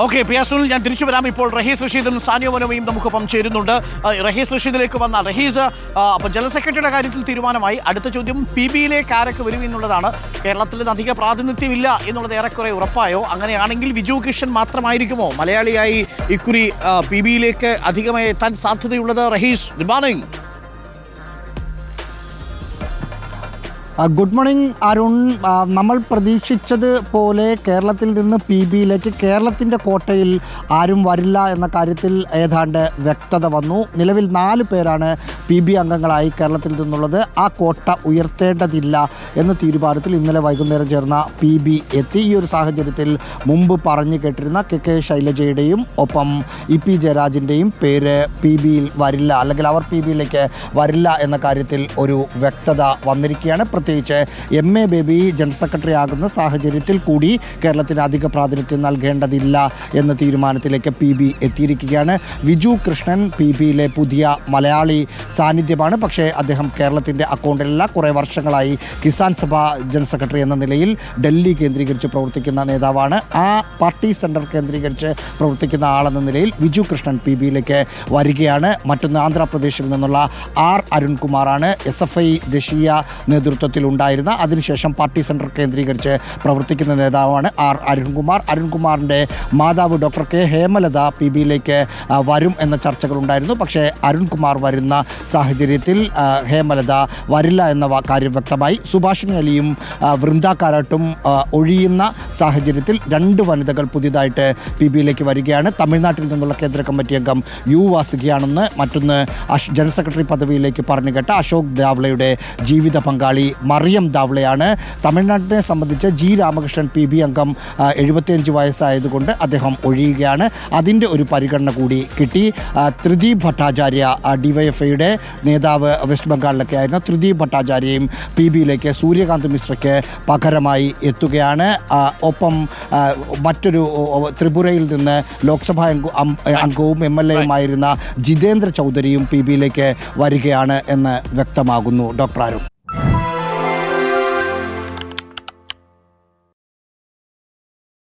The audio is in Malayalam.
ഓക്കെ, പിയാസുനിൽ ഞാൻ തിരിച്ചു വരാം. ഇപ്പോൾ റഹീസ് റഷീദും സാനിയ മനോമയും നമുക്കൊപ്പം ചേരുന്നുണ്ട്. റഹീസ് റഷീദിലേക്ക് വന്നാൽ, റഹീസ്, അപ്പോൾ ജനറൽ സെക്രട്ടറിയുടെ കാര്യത്തിൽ തീരുമാനമായി. അടുത്ത ചോദ്യം PB-യിലേക്ക് ആരൊക്കെ വരും എന്നുള്ളതാണ്. കേരളത്തിൽ നിന്ന് അധിക പ്രാതിനിധ്യമില്ല എന്നുള്ളത് ഏറെക്കുറെ ഉറപ്പായോ? അങ്ങനെയാണെങ്കിൽ വിജു കൃഷ്ണൻ മാത്രമായിരിക്കുമോ മലയാളിയായി ഇക്കുറി PB-യിലേക്ക് അധികമായി എത്താൻ സാധ്യതയുള്ളത്? Rahees, good morning. Good morning Arun. നമ്മൾ പ്രതീക്ഷിച്ചത് പോലെ കേരളത്തിൽ നിന്ന് PB-യിലേക്ക് കേരളത്തിൻ്റെ കോട്ടയിൽ ആരും വരില്ല എന്ന കാര്യത്തിൽ ഏതാണ്ട് വ്യക്തത വന്നു. നിലവിൽ 4 പേരാണ് PB അംഗങ്ങളായി കേരളത്തിൽ നിന്നുള്ളത്. ആ കോട്ട ഉയർത്തേണ്ടതില്ല എന്ന തീരുമാനത്തിൽ ഇന്നലെ വൈകുന്നേരം ചേർന്ന PB എത്തി. ഈ ഒരു സാഹചര്യത്തിൽ മുമ്പ് പറഞ്ഞു കേട്ടിരുന്ന KK ശൈലജയുടെയും ഒപ്പം EP ജയരാജിൻ്റെയും പേര് PB-യിൽ വരില്ല, അല്ലെങ്കിൽ അവർ PB-യിലേക്ക് വരില്ല എന്ന കാര്യത്തിൽ ഒരു വ്യക്തത വന്നിരിക്കുകയാണ്. പ്രത്യേകിച്ച് MA ബേബി ജനറൽ സെക്രട്ടറി ആകുന്ന സാഹചര്യത്തിൽ കൂടി കേരളത്തിന് അധിക പ്രാതിനിധ്യം നൽകേണ്ടതില്ല എന്ന തീരുമാനത്തിലേക്ക് PB എത്തിയിരിക്കുകയാണ്. വിജു കൃഷ്ണൻ PB-യിലെ പുതിയ മലയാളി സാന്നിധ്യമാണ്. പക്ഷേ അദ്ദേഹം കേരളത്തിൻ്റെ അക്കൗണ്ടിലല്ല. കുറേ വർഷങ്ങളായി കിസാൻ സഭ ജനറൽ സെക്രട്ടറി എന്ന നിലയിൽ ഡൽഹി കേന്ദ്രീകരിച്ച് പ്രവർത്തിക്കുന്ന നേതാവാണ്. ആ പാർട്ടി സെൻറ്റർ കേന്ദ്രീകരിച്ച് പ്രവർത്തിക്കുന്ന ആളെന്ന നിലയിൽ വിജു കൃഷ്ണൻ PB-യിലേക്ക് വരികയാണ്. മറ്റൊന്ന് ആന്ധ്രാപ്രദേശിൽ നിന്നുള്ള R അരുൺകുമാറാണ്. SFI ദേശീയ നേതൃത്വത്തിൽ ഉണ്ടായിരുന്ന, അതിനുശേഷം പാർട്ടി സെൻറ്റർ കേന്ദ്രീകരിച്ച് പ്രവർത്തിക്കുന്ന നേതാവാണ് R അരുൺകുമാർ. അരുൺകുമാറിൻ്റെ മാതാവ് ഡോക്ടർ K ഹേമലത PB-യിലേക്ക് വരും എന്ന ചർച്ചകളുണ്ടായിരുന്നു. പക്ഷേ അരുൺകുമാർ വരുന്ന സാഹചര്യത്തിൽ ഹേമലത വരില്ല എന്ന കാര്യം വ്യക്തമായി. സുഭാഷിണി അലിയും വൃന്ദ കാരാട്ടും ഒഴിയുന്ന സാഹചര്യത്തിൽ 2 വനിതകൾ പുതിയതായിട്ട് PB-യിലേക്ക് വരികയാണ്. തമിഴ്നാട്ടിൽ നിന്നുള്ള കേന്ദ്ര കമ്മിറ്റി അംഗം U വാസുകിയാണെന്ന്, മറ്റൊന്ന് ജനറൽ സെക്രട്ടറി പദവിയിലേക്ക് പറഞ്ഞു കേട്ട അശോക് ദാവ്ലയുടെ ജീവിത പങ്കാളി മറിയം ദാവ്ലയാണ്. തമിഴ്നാട്ടിനെ സംബന്ധിച്ച് G രാമകൃഷ്ണൻ PB അംഗം 75 വയസ്സായതുകൊണ്ട് അദ്ദേഹം ഒഴിയുകയാണ്. അതിൻ്റെ ഒരു പരിഗണന കൂടി കിട്ടി. ത്രിദീപ് ഭട്ടാചാര്യ DYFIയുടെ നേതാവ് വെസ്റ്റ് ബംഗാളിലൊക്കെ ആയിരുന്ന ത്രിദീപ് ഭട്ടാചാര്യയും PB-യിലേക്ക് സൂര്യകാന്ത് മിശ്രയ്ക്ക് പകരമായി എത്തുകയാണ്. ഒപ്പം മറ്റൊരു ത്രിപുരയിൽ നിന്ന് ലോക്സഭാ അംഗവും MLA-യുമായിരുന്ന ജിതേന്ദ്ര ചൗധരിയും PB-യിലേക്ക് വരികയാണ് എന്ന് വ്യക്തമാകുന്നു. ഡോക്ടർ ആരും